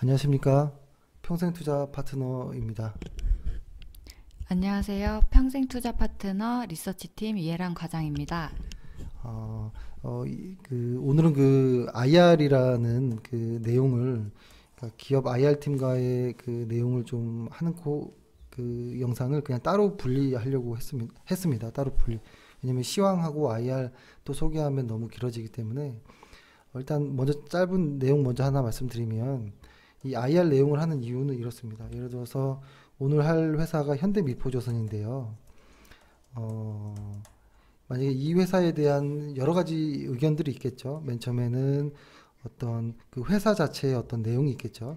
안녕하십니까. 평생투자 파트너입니다. 안녕하세요. 평생투자 파트너 리서치팀 이해란 과장입니다. 오늘은 그 IR이라는 그 내용을, 그러니까 기업 IR 팀과의 그 내용을 좀 하는 그 영상을 그냥 따로 분리하려고 했습니다. 따로 분리. 왜냐면 시황하고 IR 또 소개하면 너무 길어지기 때문에 일단 먼저 짧은 내용 먼저 하나 말씀드리면, 이 IR 내용을 하는 이유는 이렇습니다. 예를 들어서 오늘 할 회사가 현대미포조선인데요. 만약에 이 회사에 대한 여러 가지 의견들이 있겠죠. 맨 처음에는 어떤 그 회사 자체의 어떤 내용이 있겠죠.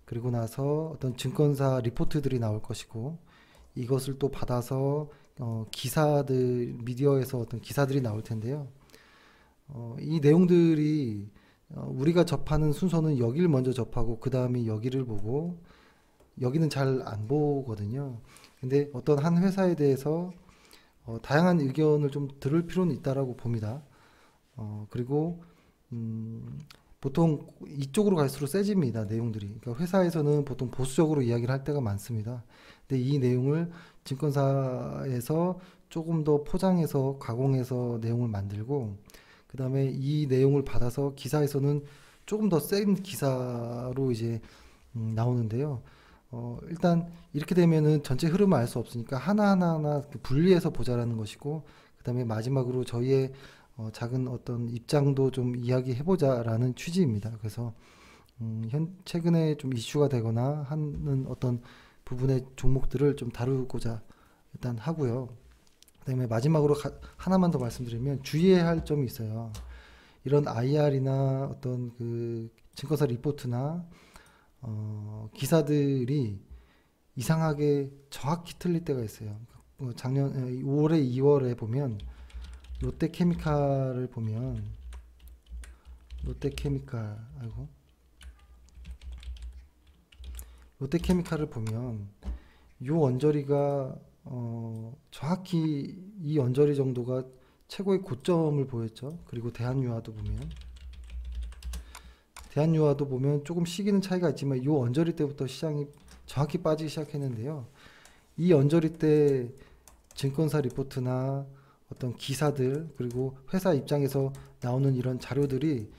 그리고 나서 어떤 증권사 리포트들이 나올 것이고, 이것을 또 받아서 기사들, 미디어에서 어떤 기사들이 나올 텐데요. 이 내용들이 우리가 접하는 순서는 여기를 먼저 접하고 그 다음에 여기를 보고, 여기는 잘 안 보거든요. 근데 어떤 한 회사에 대해서 다양한 의견을 좀 들을 필요는 있다라고 봅니다. 그리고 보통 이쪽으로 갈수록 세집니다, 내용들이. 그러니까 회사에서는 보통 보수적으로 이야기를 할 때가 많습니다. 근데 이 내용을 증권사에서 조금 더 포장해서 가공해서 내용을 만들고, 그 다음에 이 내용을 받아서 기사에서는 조금 더 센 기사로 이제 나오는데요. 일단 이렇게 되면은 전체 흐름을 알 수 없으니까 하나하나 분리해서 보자라는 것이고, 그 다음에 마지막으로 저희의 작은 어떤 입장도 좀 이야기해보자라는 취지입니다. 그래서 최근에 좀 이슈가 되거나 하는 어떤 부분의 종목들을 좀 다루고자 일단 하고요. 그다음에 마지막으로 하나만 더 말씀드리면 주의해야 할 점이 있어요. 이런 IR이나 어떤 그 증권사 리포트나 기사들이 이상하게 정확히 틀릴 때가 있어요. 작년 올해 2월에 보면 롯데케미칼을 보면 롯데케미칼을 보면 요 언저리가 정확히 이 언저리 정도가 최고의 고점을 보였죠. 그리고 대한유화도 보면 조금 시기는 차이가 있지만 이 언저리 때부터 시장이 정확히 빠지기 시작했는데요. 이 언저리 때 증권사 리포트나 어떤 기사들, 그리고 회사 입장에서 나오는 이런 자료들이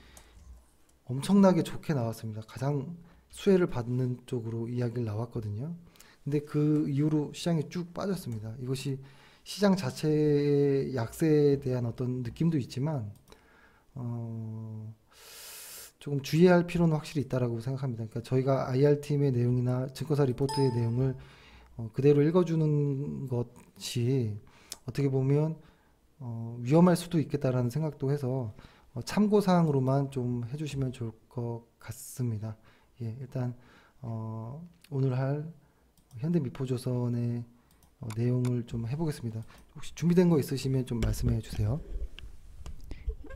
엄청나게 좋게 나왔습니다. 가장 수혜를 받는 쪽으로 이야기를 나왔거든요. 근데 그 이후로 시장이 쭉 빠졌습니다. 이것이 시장 자체의 약세에 대한 어떤 느낌도 있지만 조금 주의해야 할 필요는 확실히 있다라고 생각합니다. 그러니까 저희가 IR팀의 내용이나 증권사 리포트의 내용을 그대로 읽어주는 것이 어떻게 보면 위험할 수도 있겠다라는 생각도 해서 참고사항으로만 좀 해주시면 좋을 것 같습니다. 예, 일단 오늘 할 현대미포조선의 내용을 좀 해보겠습니다. 혹시 준비된 거 있으시면 좀 말씀해 주세요.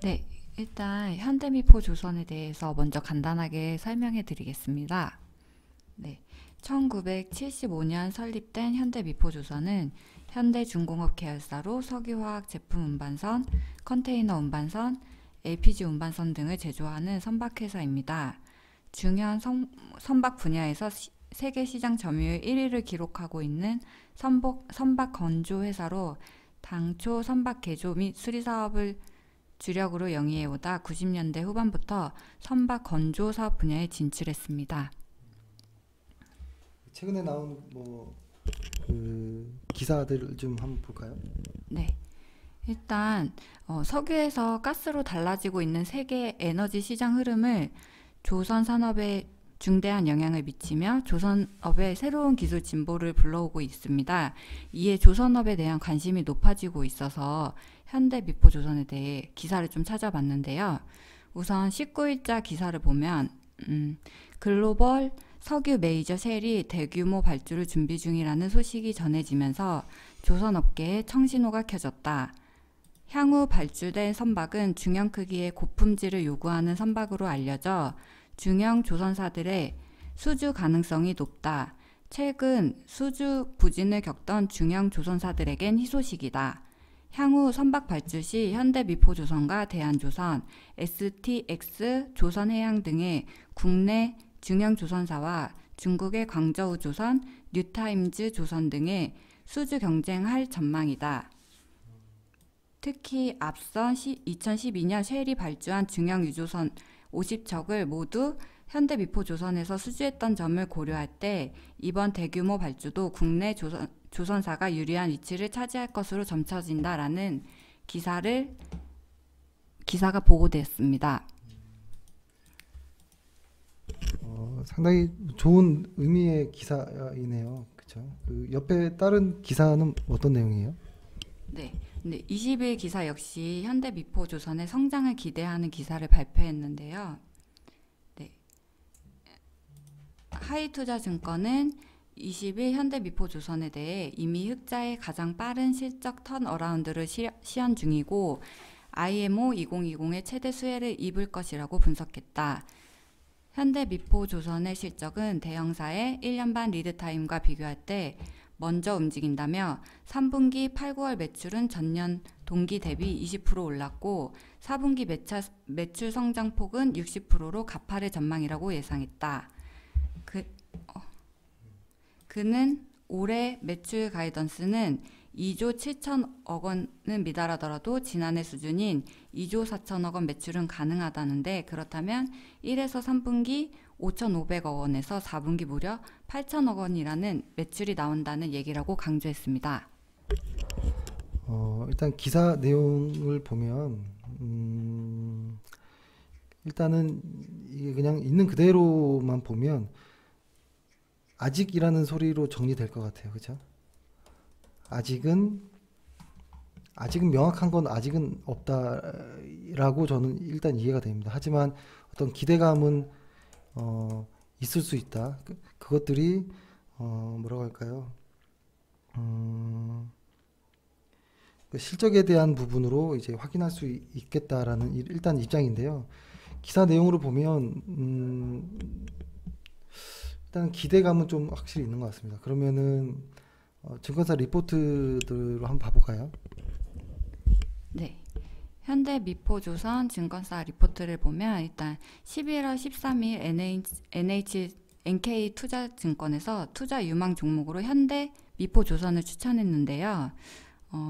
네, 일단 현대미포조선에 대해서 먼저 간단하게 설명해 드리겠습니다. 네, 1975년 설립된 현대미포조선은 현대중공업 계열사로 석유화학 제품 운반선, 컨테이너 운반선, LPG 운반선 등을 제조하는 선박회사입니다. 중요한 선박 분야에서 세계 시장 점유율 1위를 기록하고 있는 선박 건조 회사로 당초 선박 개조 및 수리 사업을 주력으로 영위해오다 90년대 후반부터 선박 건조 사업 분야에 진출했습니다. 최근에 나온 그 기사들을 좀 한번 볼까요? 네, 일단 석유에서 가스로 달라지고 있는 세계 에너지 시장 흐름을 조선 산업에 중대한 영향을 미치며 조선업의 새로운 기술 진보를 불러오고 있습니다. 이에 조선업에 대한 관심이 높아지고 있어서 현대미포조선에 대해 기사를 좀 찾아봤는데요. 우선 19일자 기사를 보면 글로벌 석유 메이저 쉘이 대규모 발주를 준비 중이라는 소식이 전해지면서 조선업계에 청신호가 켜졌다. 향후 발주될 선박은 중형 크기의 고품질을 요구하는 선박으로 알려져 중형 조선사들의 수주 가능성이 높다. 최근 수주 부진을 겪던 중형 조선사들에겐 희소식이다. 향후 선박 발주 시 현대미포조선과 대한조선, STX, 조선해양 등의 국내 중형조선사와 중국의 광저우조선, 뉴타임즈조선 등의 수주 경쟁할 전망이다. 특히 앞선 2012년 쉘이 발주한 중형 유조선 50척을 모두 현대미포조선에서 수주했던 점을 고려할 때 이번 대규모 발주도 국내 조선사가 유리한 위치를 차지할 것으로 점쳐진다라는 기사가 보고되었습니다. 상당히 좋은 의미의 기사이네요. 그렇죠? 그 옆에 다른 기사는 어떤 내용이에요? 네. 근데 20일 기사 역시 현대미포조선의 성장을 기대하는 기사를 발표했는데요. 네. 하이투자증권은 20일 현대미포조선에 대해 이미 흑자의 가장 빠른 실적 턴어라운드를 시연 중이고 IMO 2020의 최대 수혜를 입을 것이라고 분석했다. 현대미포조선의 실적은 대형사의 1년 반 리드타임과 비교할 때 먼저 움직인다며 3분기 8, 9월 매출은 전년 동기 대비 20% 올랐고 4분기 매출 성장폭은 60%로 가파를 전망이라고 예상했다. 그는 올해 매출 가이던스는 2조 7천억 원은 미달하더라도 지난해 수준인 2조 4천억 원 매출은 가능하다는데 그렇다면 1에서 3분기 5,500억 원에서 4분기 무려 8천억 원이라는 매출이 나온다는 얘기라고 강조했습니다. 일단 기사 내용을 보면 일단은 이게 그냥 있는 그대로만 보면 아직이라는 소리로 정리될 것 같아요. 그렇죠? 아직은 명확한 건 아직은 없다라고 저는 일단 이해가 됩니다. 하지만 어떤 기대감은 있을 수 있다. 그것들이 뭐라고 할까요? 그 실적에 대한 부분으로 이제 확인할 수 있겠다라는 일단 입장인데요. 기사 내용으로 보면 일단 기대감은 좀 확실히 있는 것 같습니다. 그러면은 증권사 리포트들로 한번 봐볼까요? 네. 현대미포조선 증권사 리포트를 보면 일단 11월 13일 NK투자증권에서 투자 유망 종목으로 현대미포조선을 추천했는데요.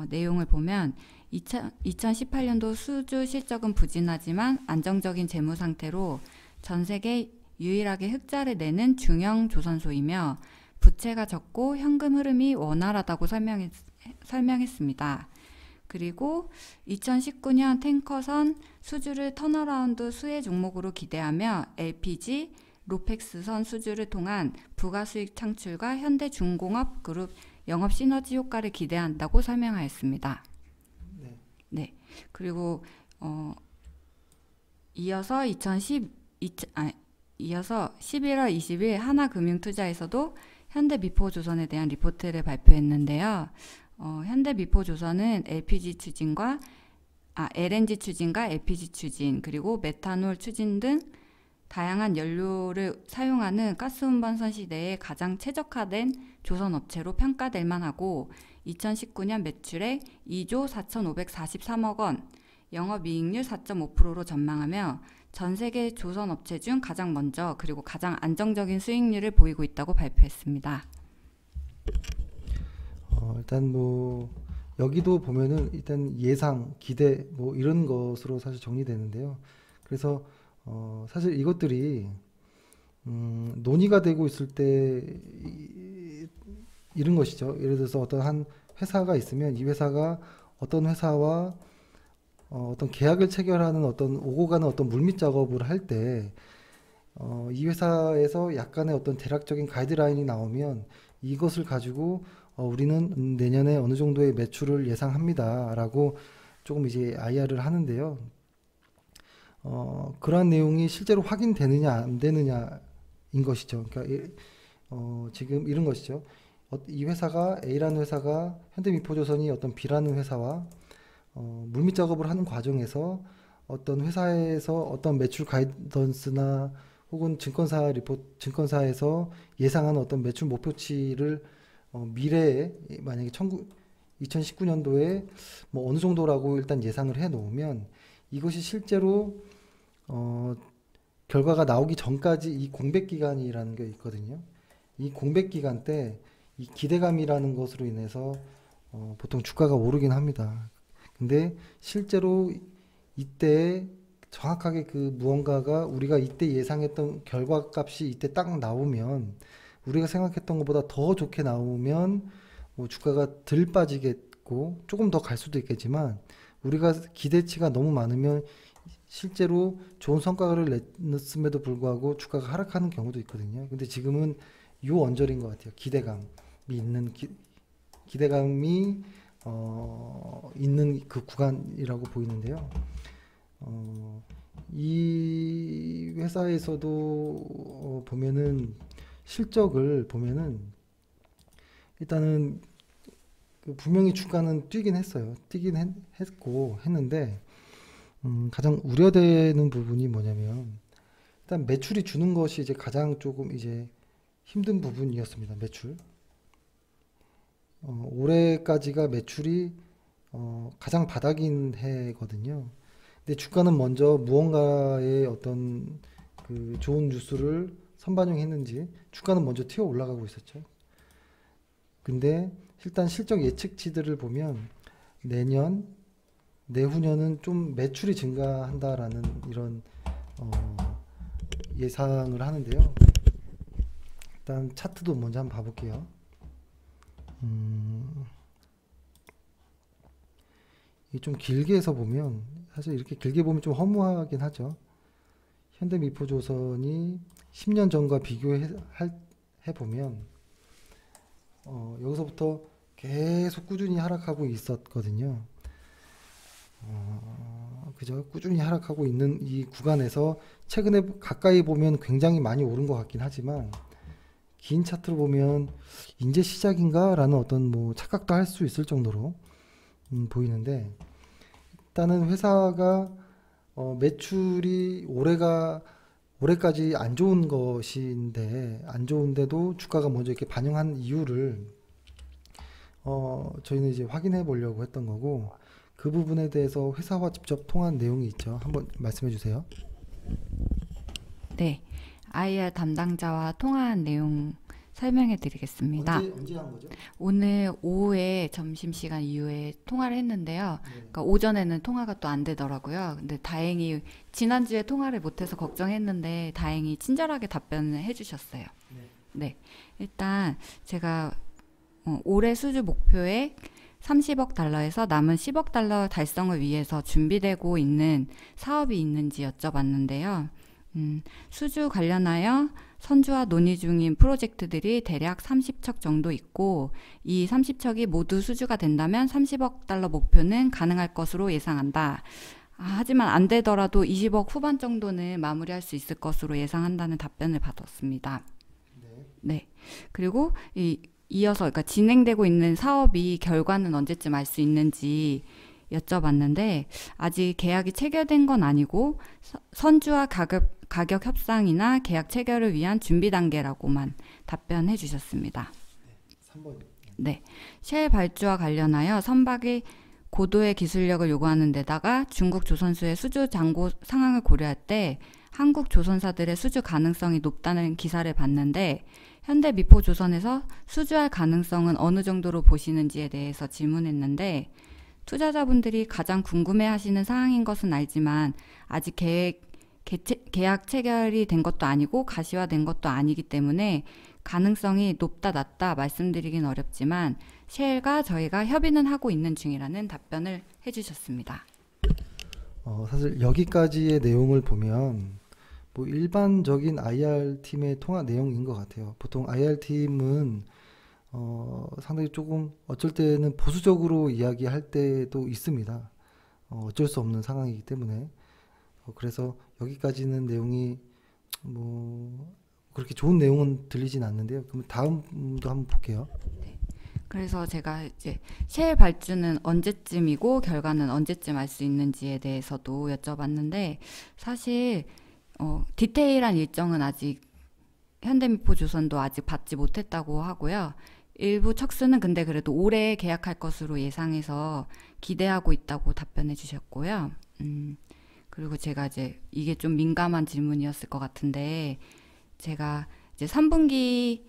내용을 보면 2018년도 수주 실적은 부진하지만 안정적인 재무 상태로 전 세계 유일하게 흑자를 내는 중형 조선소이며 부채가 적고 현금 흐름이 원활하다고 설명했습니다. 그리고 2019년 탱커선 수주를 턴어라운드 수혜 종목으로 기대하며 LPG, 로펙스선 수주를 통한 부가수익 창출과 현대중공업 그룹 영업 시너지 효과를 기대한다고 설명하였습니다. 네. 그리고 이어서 11월 20일 하나금융투자에서도 현대미포조선에 대한 리포트를 발표했는데요. 현대미포조선은 LNG 추진과 LPG 추진 그리고 메탄올 추진 등 다양한 연료를 사용하는 가스운반선 시대에 가장 최적화된 조선업체로 평가될 만하고 2019년 매출액 2조 4,543억 원, 영업이익률 4.5%로 전망하며 전 세계 조선업체 중 가장 먼저 그리고 가장 안정적인 수익률을 보이고 있다고 발표했습니다. 일단 뭐 여기도 보면은 일단 예상, 기대 뭐 이런 것으로 사실 정리되는데요. 그래서 사실 이것들이 논의가 되고 있을 때 이런 것이죠. 예를 들어서 어떤 한 회사가 있으면 이 회사가 어떤 회사와 어떤 계약을 체결하는 어떤 오고 가는 어떤 물밑 작업을 할 때 이 회사에서 약간의 어떤 대략적인 가이드라인이 나오면 이것을 가지고 우리는 내년에 어느 정도의 매출을 예상합니다라고 조금 이제 IR을 하는데요. 그러한 내용이 실제로 확인되느냐 안 되느냐인 것이죠. 그러니까 지금 이런 것이죠. 이 회사가 A라는 회사가 현대미포조선이 어떤 B라는 회사와 물밑 작업을 하는 과정에서 어떤 회사에서 어떤 매출 가이던스나 혹은 증권사에서 예상하는 어떤 매출 목표치를 미래에 만약에 2019년도에 뭐 어느 정도라고 일단 예상을 해 놓으면 이것이 실제로 결과가 나오기 전까지 이 공백 기간이라는 게 있거든요. 이 공백 기간 때 이 기대감이라는 것으로 인해서 보통 주가가 오르긴 합니다. 근데 실제로 이때 정확하게 그 무언가가 우리가 이때 예상했던 결과값이 이때 딱 나오면 우리가 생각했던 것보다 더 좋게 나오면 뭐 주가가 덜 빠지겠고 조금 더 갈 수도 있겠지만 우리가 기대치가 너무 많으면 실제로 좋은 성과를 냈음에도 불구하고 주가가 하락하는 경우도 있거든요. 근데 지금은 요 언저리인 것 같아요. 기대감이 있는 기대감이 있는 그 구간이라고 보이는데요. 이 회사에서도 보면은 실적을 보면은 일단은 그 분명히 주가는 뛰긴 했어요. 했고 했는데 가장 우려되는 부분이 뭐냐면 일단 매출이 주는 것이 이제 가장 조금 이제 힘든 부분이었습니다. 매출. 올해까지가 매출이 가장 바닥인 해거든요. 근데 주가는 먼저 무언가의 어떤 그 좋은 뉴스를 선반영했는지 주가는 먼저 튀어 올라가고 있었죠. 근데 일단 실적 예측치들을 보면 내년, 내후년은 좀 매출이 증가한다라는 이런 예상을 하는데요. 일단 차트도 먼저 한번 봐볼게요. 이게 좀 길게 해서 보면 사실 이렇게 길게 보면 좀 허무하긴 하죠. 현대미포조선이 10년 전과 비교해 보면 여기서부터 계속 꾸준히 하락하고 있었거든요. 그죠? 꾸준히 하락하고 있는 이 구간에서 최근에 가까이 보면 굉장히 많이 오른 것 같긴 하지만 긴 차트로 보면 이제 시작인가? 라는 어떤 뭐 착각도 할 수 있을 정도로 보이는데 일단은 회사가 매출이 올해까지 안 좋은 것인데 안 좋은데도 주가가 먼저 이렇게 반영한 이유를 저희는 이제 확인해 보려고 했던 거고 그 부분에 대해서 회사와 직접 통한 내용이 있죠. 한번 말씀해 주세요. 네, IR 담당자와 통화한 내용 설명해 드리겠습니다. 언제 한 거죠? 오늘 오후에 점심시간 이후에 통화를 했는데요. 네. 그러니까 오전에는 통화가 또 안 되더라고요. 근데 다행히 지난주에 통화를 못해서 걱정했는데 다행히 친절하게 답변을 해주셨어요. 네, 일단 제가 올해 수주 목표에 30억 달러에서 남은 10억 달러 달성을 위해서 준비되고 있는 사업이 있는지 여쭤봤는데요. 수주 관련하여 선주와 논의 중인 프로젝트들이 대략 30척 정도 있고 이 30척이 모두 수주가 된다면 30억 달러 목표는 가능할 것으로 예상한다. 하지만 안 되더라도 20억 후반 정도는 마무리할 수 있을 것으로 예상한다는 답변을 받았습니다. 네. 그리고 이어서 그러니까 진행되고 있는 사업이 결과는 언제쯤 알 수 있는지 여쭤봤는데 아직 계약이 체결된 건 아니고 선주와 가격 협상이나 계약 체결을 위한 준비 단계라고만 답변해 주셨습니다. 3번. 네. 쉘 발주와 관련하여 선박의 고도의 기술력을 요구하는 데다가 중국 조선수의 수주 잔고 상황을 고려할 때 한국 조선사들의 수주 가능성이 높다는 기사를 봤는데 현대미포조선에서 수주할 가능성은 어느 정도로 보시는지에 대해서 질문했는데 투자자분들이 가장 궁금해하시는 사항인 것은 알지만 아직 계약 체결이 된 것도 아니고 가시화된 것도 아니기 때문에 가능성이 높다 낮다 말씀드리긴 어렵지만 쉘과 저희가 협의는 하고 있는 중이라는 답변을 해주셨습니다. 사실 여기까지의 내용을 보면 뭐 일반적인 IR팀의 통화 내용인 것 같아요. 보통 IR팀은 상당히 조금 어쩔 때는 보수적으로 이야기할 때도 있습니다. 어쩔 수 없는 상황이기 때문에 그래서 여기까지는 내용이 뭐 그렇게 좋은 내용은 들리진 않는데요. 그럼 다음도 한번 볼게요. 네. 그래서 제가 이제 쉘 발주는 언제쯤이고 결과는 언제쯤 알 수 있는지에 대해서도 여쭤봤는데 사실 디테일한 일정은 아직 현대미포조선도 아직 받지 못했다고 하고요. 일부 척수는 근데 그래도 올해 계약할 것으로 예상해서 기대하고 있다고 답변해 주셨고요. 그리고 제가 이제 이게 좀 민감한 질문이었을 것 같은데 제가 이제 3분기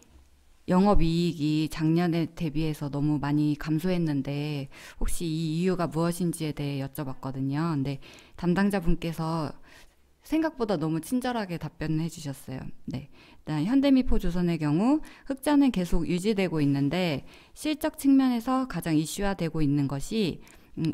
영업이익이 작년에 대비해서 너무 많이 감소했는데 혹시 이 이유가 무엇인지에 대해 여쭤봤거든요. 근데 담당자분께서 생각보다 너무 친절하게 답변을 해주셨어요. 네. 일단 현대미포조선의 경우 흑자는 계속 유지되고 있는데 실적 측면에서 가장 이슈화되고 있는 것이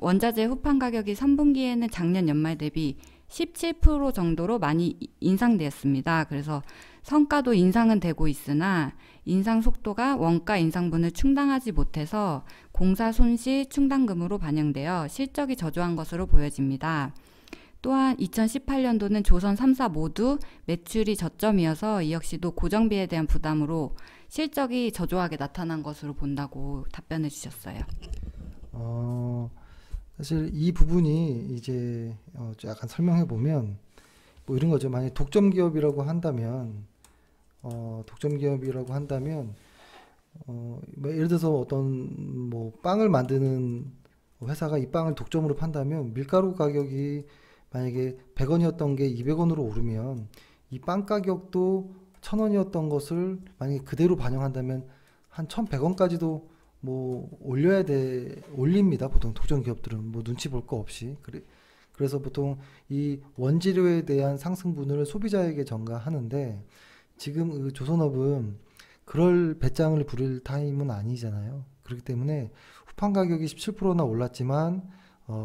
원자재 후판 가격이 3분기에는 작년 연말 대비 17% 정도로 많이 인상되었습니다. 그래서 성과도 인상은 되고 있으나 인상 속도가 원가 인상분을 충당하지 못해서 공사 손실 충당금으로 반영되어 실적이 저조한 것으로 보여집니다. 또한 2018년도는 조선 3사 모두 매출이 저점이어서 이 역시도 고정비에 대한 부담으로 실적이 저조하게 나타난 것으로 본다고 답변해 주셨어요. 사실 이 부분이 이제 좀 약간 설명해 보면 뭐 이런 거죠. 만약 독점 기업이라고 한다면 뭐 예를 들어서 어떤 뭐 빵을 만드는 회사가 이 빵을 독점으로 판다면 밀가루 가격이 만약에 100원이었던 게 200원으로 오르면 이 빵 가격도 1000원이었던 것을 만약에 그대로 반영한다면 한 1100원까지도 뭐 올립니다. 보통 독점 기업들은 뭐 눈치 볼 거 없이. 그래서 보통 이 원재료에 대한 상승분을 소비자에게 전가하는데 지금 그 조선업은 그럴 배짱을 부릴 타임은 아니잖아요. 그렇기 때문에 후판 가격이 17%나 올랐지만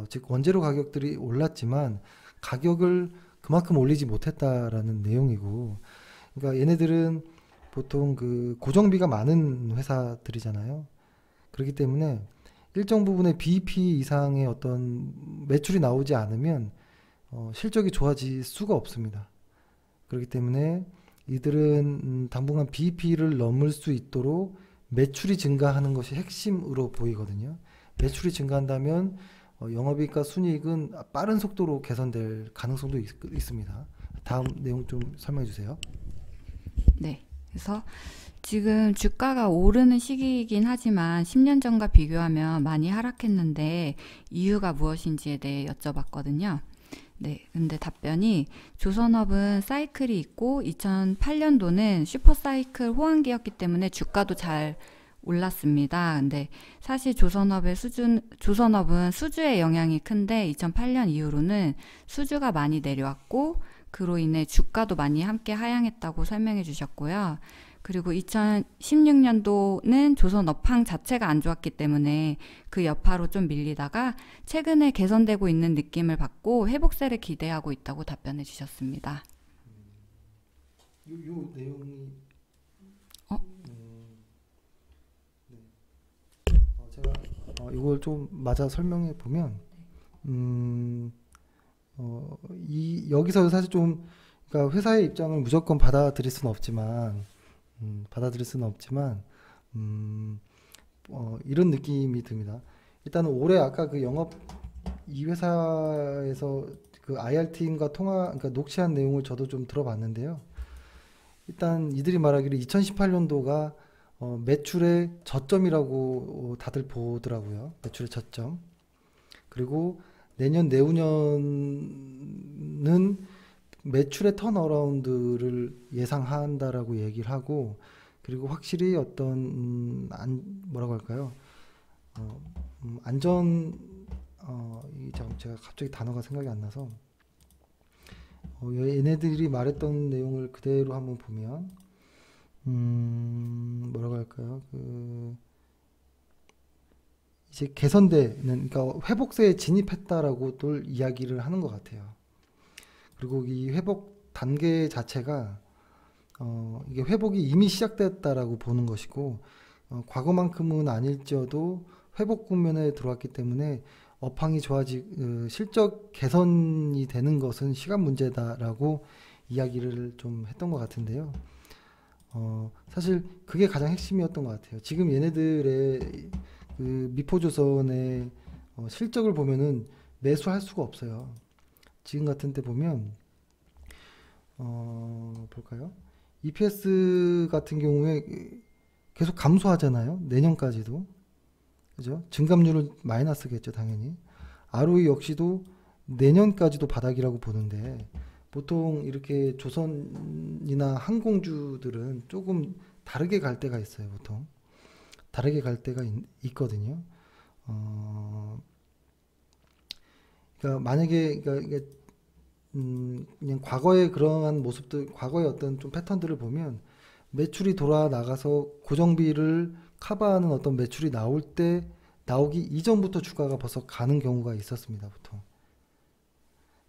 즉 원재료 가격들이 올랐지만 가격을 그만큼 올리지 못했다라는 내용이고, 그러니까 얘네들은 보통 그 고정비가 많은 회사들이잖아요. 그렇기 때문에 일정 부분의 BEP 이상의 어떤 매출이 나오지 않으면 실적이 좋아질 수가 없습니다. 그렇기 때문에 이들은 당분간 BEP를 넘을 수 있도록 매출이 증가하는 것이 핵심으로 보이거든요. 매출이 증가한다면 영업이익과 순이익은 빠른 속도로 개선될 가능성도 있습니다. 다음 내용 좀 설명해 주세요. 네. 그래서 지금 주가가 오르는 시기이긴 하지만 10년 전과 비교하면 많이 하락했는데 이유가 무엇인지에 대해 여쭤봤거든요. 네, 근데 답변이 조선업은 사이클이 있고 2008년도는 슈퍼사이클 호황기였기 때문에 주가도 잘 올랐습니다. 근데 사실 조선업은 수주의 영향이 큰데 2008년 이후로는 수주가 많이 내려왔고 그로 인해 주가도 많이 함께 하향했다고 설명해 주셨고요. 그리고 2016년도는 조선 업황 자체가 안 좋았기 때문에 그 여파로 좀 밀리다가 최근에 개선되고 있는 느낌을 받고 회복세를 기대하고 있다고 답변해 주셨습니다. 요 내용이 제가 이걸 좀 맞아 설명해 보면 여기서 사실 좀 그러니까 회사의 입장을 무조건 받아들일 수는 없지만 이런 느낌이 듭니다. 일단 올해 아까 그 영업 이 회사에서 그 IR 팀과 그러니까 녹취한 내용을 저도 좀 들어봤는데요. 일단 이들이 말하기를 2018년도가 매출의 저점이라고 다들 보더라고요. 매출의 저점. 그리고 내후년은 매출의 턴어라운드를 예상한다라고 얘기를 하고, 그리고 확실히 어떤 뭐라고 할까요? 제가 갑자기 단어가 생각이 안 나서 얘네들이 말했던 내용을 그대로 한번 보면 뭐라고 할까요? 이제 개선되는, 그러니까 회복세에 진입했다라고 또 이야기를 하는 것 같아요. 그리고 이 회복 단계 자체가 이게 회복이 이미 시작됐다라고 보는 것이고, 과거만큼은 아닐지어도 회복 국면에 들어왔기 때문에 업황이 실적 개선이 되는 것은 시간 문제다라고 이야기를 좀 했던 것 같은데요. 사실 그게 가장 핵심이었던 것 같아요. 지금 얘네들의 그 미포조선의 실적을 보면은 매수할 수가 없어요. 지금 같은 때 보면 볼까요? EPS 같은 경우에 계속 감소하잖아요. 내년까지도. 그죠? 증감률은 마이너스겠죠, 당연히. ROE 역시도 내년까지도 바닥이라고 보는데 보통 이렇게 조선이나 항공주들은 조금 다르게 갈 때가 있어요. 보통 다르게 갈 때가 있거든요. 그러니까 만약에 그러니까 이게 그냥 과거의 그러한 모습들, 과거의 어떤 좀 패턴들을 보면 매출이 돌아 나가서 고정비를 커버하는 어떤 매출이 나올 때 나오기 이전부터 주가가 벌써 가는 경우가 있었습니다. 보통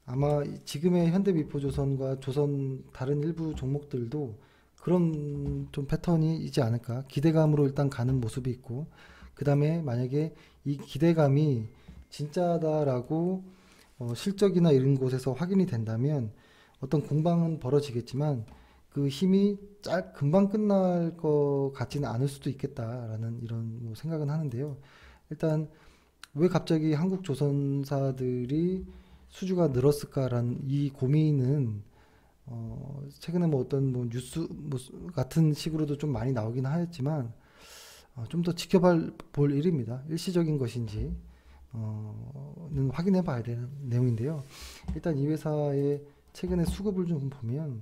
아마 지금의 현대미포조선과 조선 다른 일부 종목들도 그런 좀 패턴이지 않을까. 기대감으로 일단 가는 모습이 있고, 그 다음에 만약에 이 기대감이 진짜다라고 실적이나 이런 곳에서 확인이 된다면 어떤 공방은 벌어지겠지만 그 힘이 금방 끝날 것 같지는 않을 수도 있겠다라는 이런 뭐 생각은 하는데요. 일단 왜 갑자기 한국 조선사들이 수주가 늘었을까라는 이 고민은 최근에 뭐 어떤 뭐 뉴스 뭐 같은 식으로도 좀 많이 나오긴 하였지만 좀 더 지켜볼 일입니다. 일시적인 것인지 는 확인해 봐야 되는 내용인데요. 일단 이 회사의 최근에 수급을 좀 보면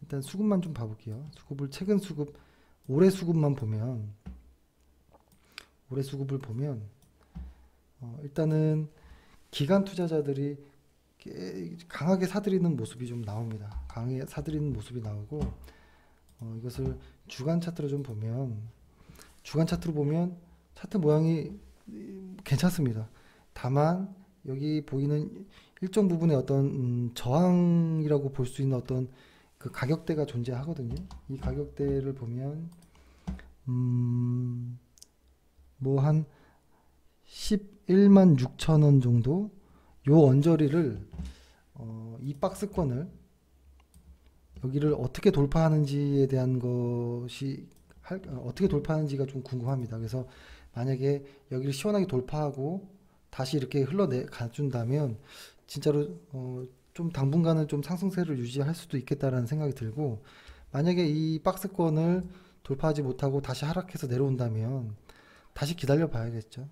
일단 수급만 좀 봐볼게요. 수급을 최근 수급 올해 수급만 보면 올해 수급을 보면 일단은 기관 투자자들이 강하게 사들이는 모습이 좀 나옵니다. 강하게 사들이는 모습이 나오고 이것을 주간 차트로 좀 보면 주간 차트로 보면 차트 모양이 괜찮습니다. 다만 여기 보이는 일정 부분의 어떤 저항이라고 볼 수 있는 어떤 그 가격대가 존재하거든요. 이 가격대를 보면 뭐 한 11만 6천 원 정도 요 언저리를 이 박스권을 여기를 어떻게 돌파하는지에 대한 것이 어떻게 돌파하는지가 좀 궁금합니다. 그래서 만약에 여기를 시원하게 돌파하고 다시 이렇게 가준다면 진짜로 좀 당분간은 좀 상승세를 유지할 수도 있겠다라는 생각이 들고, 만약에 이 박스권을 돌파하지 못하고 다시 하락해서 내려온다면 다시 기다려 봐야겠죠.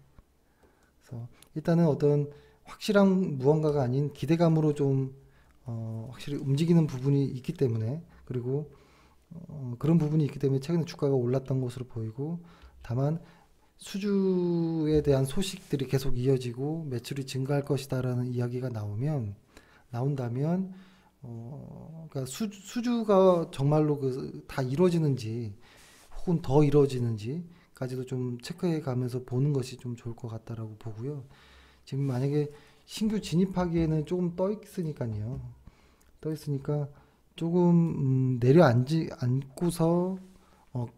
그래서 일단은 어떤 확실한 무언가가 아닌 기대감으로 좀 확실히 움직이는 부분이 있기 때문에, 그리고 그런 부분이 있기 때문에 최근에 주가가 올랐던 것으로 보이고, 다만 수주에 대한 소식들이 계속 이어지고 매출이 증가할 것이다라는 이야기가 나온다면 그러니까 수주가 정말로 다 이루어지는지 혹은 더 이루어지는지까지도 좀 체크해 가면서 보는 것이 좀 좋을 것 같다라고 보고요. 지금 만약에 신규 진입하기에는 조금 떠 있으니까 조금 내려앉고서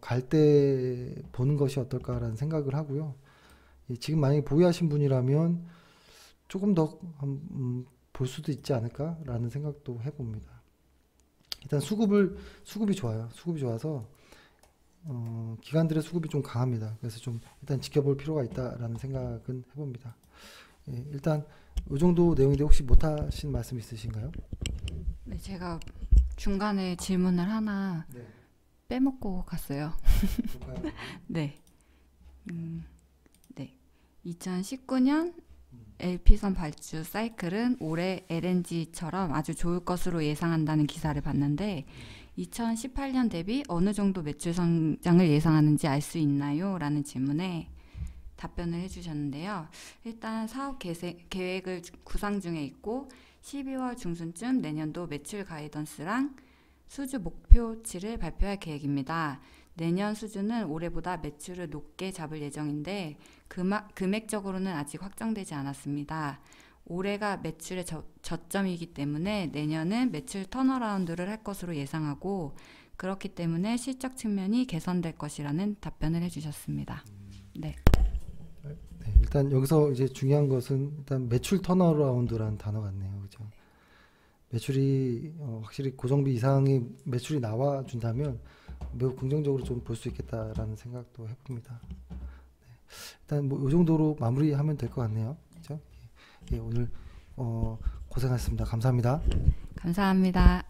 갈 때 보는 것이 어떨까라는 생각을 하고요. 지금 만약에 보유하신 분이라면 조금 더 볼 수도 있지 않을까라는 생각도 해봅니다. 일단 수급이 좋아요. 수급이 좋아서 기관들의 수급이 좀 강합니다. 그래서 좀 일단 지켜볼 필요가 있다라는 생각은 해봅니다. 예, 일단 이 정도 내용인데 혹시 못하신 말씀 있으신가요? 네, 제가 중간에 질문을 하나 네. 빼먹고 갔어요. 볼까요? 네. 네. 2019년 LP선 발주 사이클은 올해 LNG처럼 아주 좋을 것으로 예상한다는 기사를 봤는데 2018년 대비 어느 정도 매출 성장을 예상하는지 알 수 있나요? 라는 질문에 답변을 해주셨는데요. 일단 사업 계획을 구상 중에 있고 12월 중순쯤 내년도 매출 가이던스랑 수주 목표치를 발표할 계획입니다. 내년 수주는 올해보다 매출을 높게 잡을 예정인데 금액적으로는 아직 확정되지 않았습니다. 올해가 매출의 저점이기 때문에 내년은 매출 턴어라운드를 할 것으로 예상하고 그렇기 때문에 실적 측면이 개선될 것이라는 답변을 해주셨습니다. 네. 네, 일단 여기서 이제 중요한 것은 일단 매출 턴어라운드라는 단어 같네요. 그죠? 매출이 확실히 고정비 이상의 매출이 나와 준다면 매우 긍정적으로 좀 볼 수 있겠다라는 생각도 해봅니다. 네. 일단 뭐 이 정도로 마무리하면 될 것 같네요. 그죠? 예, 오늘 고생하셨습니다. 감사합니다. 감사합니다.